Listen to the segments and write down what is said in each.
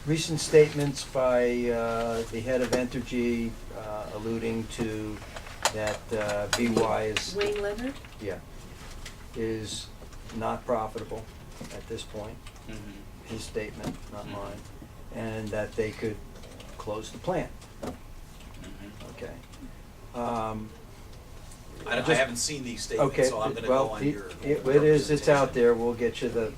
recent statements by the head of Entergy alluding to that BY is, Wayne Leonard? yeah, is not profitable at this point. His statement, not mine, and that they could close the plant. Okay. I Just- haven't seen these statements, Okay, so I'm gonna well, go on your it is, it's out representation. there, we'll get you the,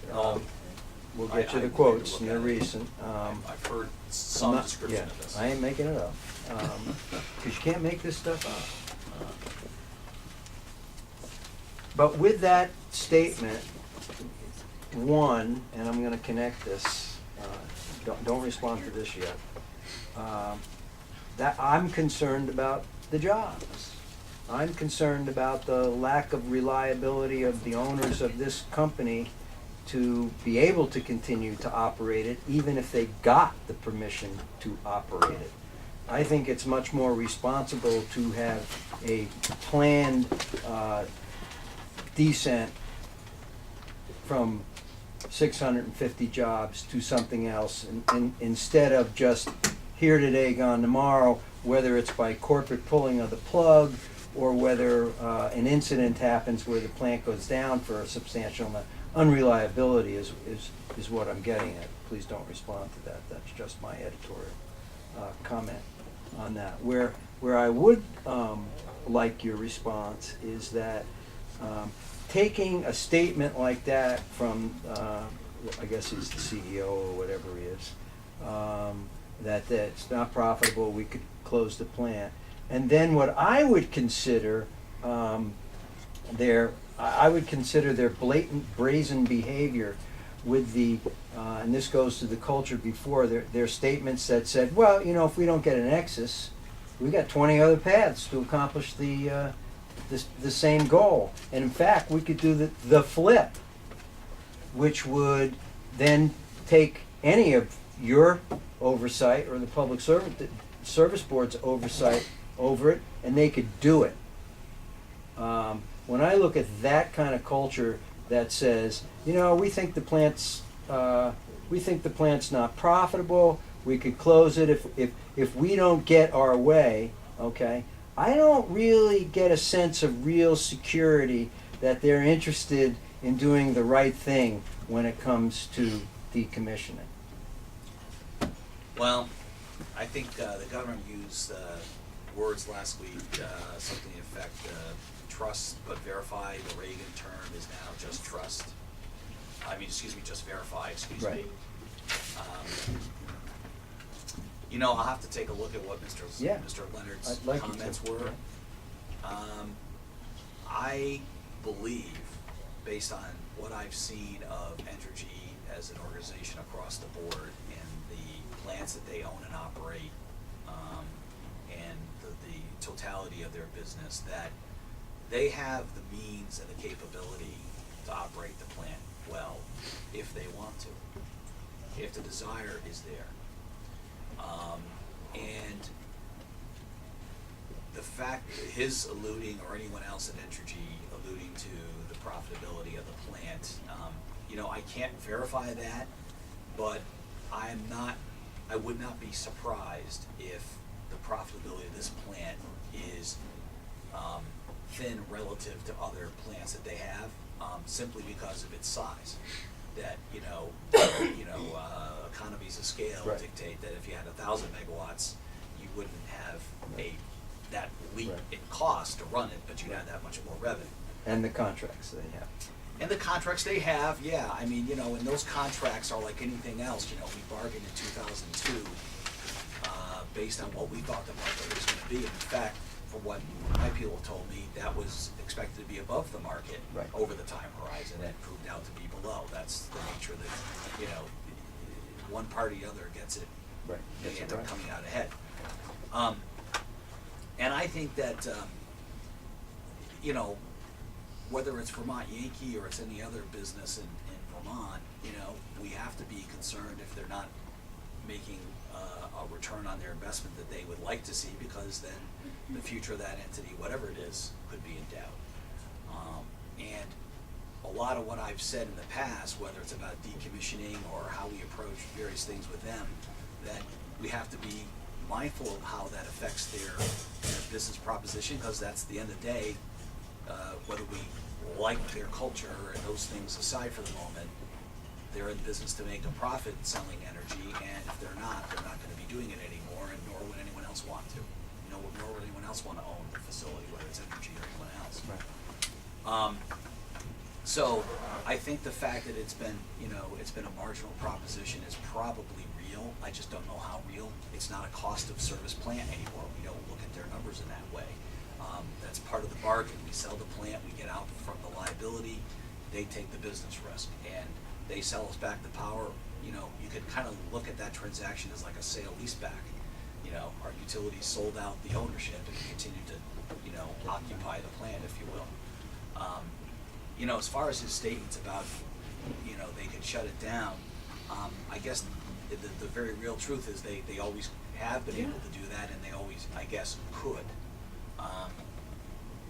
we'll get you the quotes, look and they're at it. recent. I've heard I'm some not- description yeah, of this. I ain't making it up, because you can't make this stuff up. But with that statement, one, and I'm gonna connect this, don't respond to this yet, that I'm concerned about the jobs. I'm concerned about the lack of reliability of the owners of this company to be able to continue to operate it, even if they got the permission to operate it. I think it's much more responsible to have a planned descent from 650 jobs to something else, and instead of just here today, gone tomorrow, whether it's by corporate pulling of the plug or whether an incident happens where the plant goes down for a substantial amount. Unreliability is what I'm getting at. Please don't respond to that. That's just my editorial comment on that. Where I would like your response is that taking a statement like that from, I guess he's the CEO or whatever he is, that it's not profitable, we could close the plant. And then what I would consider their blatant, brazen behavior with the, and this goes to the culture before, their statements that said, well, you know, if we don't get an Nexus, we got 20 other paths to accomplish the same goal. And in fact, we could do the flip, which would then take any of your oversight or the Public Service Board's oversight over it, and they could do it. When I look at that kind of culture that says, you know, we think the plant's not profitable, we could close it if we don't get our way, okay, I don't really get a sense of real security that they're interested in doing the right thing when it comes to decommissioning. Well, I think the government used words last week, something to the effect, trust but verify. The Reagan term is now just trust. Just verify, Right. me. You know, I'll have to take a look at what Mr. Leonard's I'd like you to. comments were. I believe, based on what I've seen of Entergy as an organization across the board and the plants that they own and operate, and the totality of their business, that they have the means and the capability to operate the plant well if they want to, if the desire is there. And the fact, his alluding, or anyone else at Entergy alluding to the profitability of the plant, you know, I can't verify that, but I would not be surprised if the profitability of this plant is thin relative to other plants that they have, simply because of its size. That, economies of scale Right. dictate that if you had 1,000 megawatts, you wouldn't have that leap Right. in cost to run it, but you'd have that much more revenue. And the contracts they have. And the contracts they have, yeah, I mean, and those contracts are like anything else. We bargained in 2002 based on what we thought the market was going to be. In fact, from what my people told me, that was expected to be above the market Right. over the time horizon, and proved out to be below. That's the nature that, one party or the other gets it. Right. They Gets it end up right. coming out ahead. And I think that, whether it's Vermont Yankee or it's any other business in Vermont, we have to be concerned if they're not making a return on their investment that they would like to see, because then the future of that entity, whatever it is, could be in doubt. And a lot of what I've said in the past, whether it's about decommissioning or how we approach various things with them, that we have to be mindful of how that affects their business proposition, because that's the end of the day, whether we like their culture and those things aside for the moment, they're in business to make a profit selling energy, and if they're not going to be doing it anymore, and nor would anyone else want to. You know, nor would anyone else want to own the facility, whether it's Entergy or anyone else. Right. So I think the fact that it's been a marginal proposition is probably real. I just don't know how real. It's not a cost of service plant anymore. We don't look at their numbers in that way. That's part of the bargain. We sell the plant, we get out from the liability, they take the business risk, and they sell us back the power. You know, you could kind of look at that transaction as like a sale leaseback. You know, our utilities sold out the ownership and continue to, occupy the plant, if you will. As far as his statements about, they could shut it down, I guess the very real truth is they always have been able to do that, and they always, I guess, could.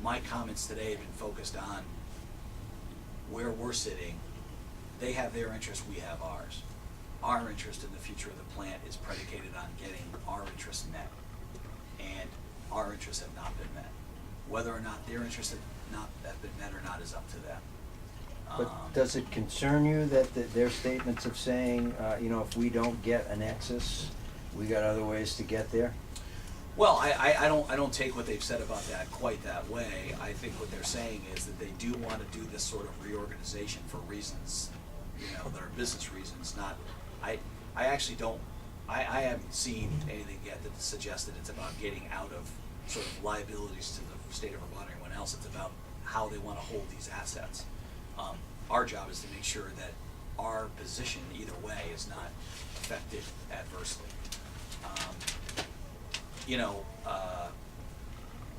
My comments today have been focused on where we're sitting. They have their interest, we have ours. Our interest in the future of the plant is predicated on getting our interests met, and our interests have not been met. Whether or not their interests have been met or not is up to them. But does it concern you that their statements of saying, if we don't get an Nexus, we got other ways to get there? Well, I don't take what they've said about that quite that way. I think what they're saying is that they do want to do this sort of reorganization for reasons, that are business reasons. Not, I actually don't. I haven't seen anything yet that suggests that it's about getting out of sort of liabilities to the state of Vermont or anyone else. It's about how they want to hold these assets. Our job is to make sure that our position either way is not affected adversely.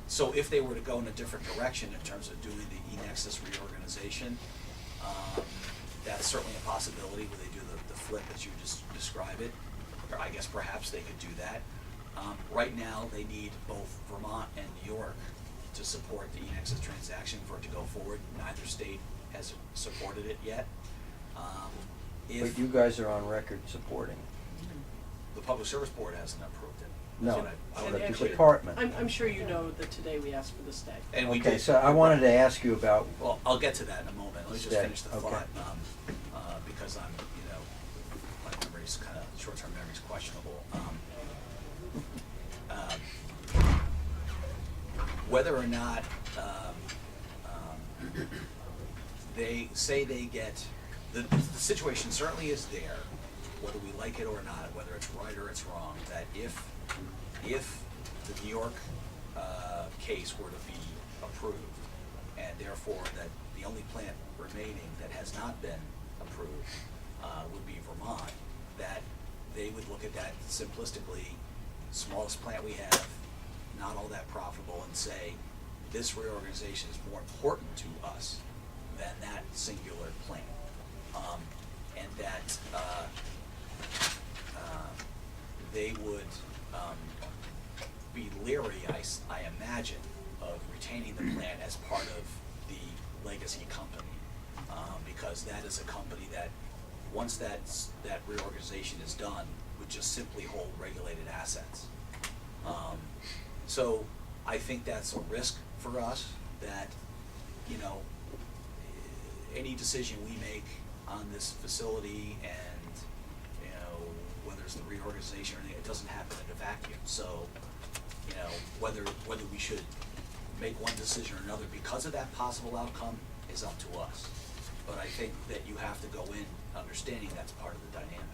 So if they were to go in a different direction in terms of doing the eNexus reorganization, that's certainly a possibility where they do the flip as you just describe it. Or I guess perhaps they could do that. Right now, they need both Vermont and New York to support the eNexus transaction for it to go forward. Neither state has supported it yet. But you guys are on record supporting. The Public Service Board hasn't approved it. No, I And but the actually, department. I'm sure you know that today we asked for the stay. And we Okay, did. so I wanted to ask you about, Well, I'll get to that in a moment. Let me just Stay. finish the Okay. thought, because I'm, my memory's kind of, short-term memory's questionable. Whether or not they say they get, the situation certainly is there, whether we like it or not, whether it's right or it's wrong, that if the New York case were to be approved, and therefore that the only plant remaining that has not been approved would be Vermont, that they would look at that simplistically, smallest plant we have, not all that profitable, and say, this reorganization is more important to us than that singular plant. And that they would be leery, I imagine, of retaining the plant as part of the legacy company, because that is a company that, once that reorganization is done, would just simply hold regulated assets. So I think that's a risk for us, that, any decision we make on this facility and, whether it's the reorganization or anything, it doesn't happen in a vacuum. So, whether we should make one decision or another because of that possible outcome is up to us. But I think that you have to go in understanding that's part of the dynamic.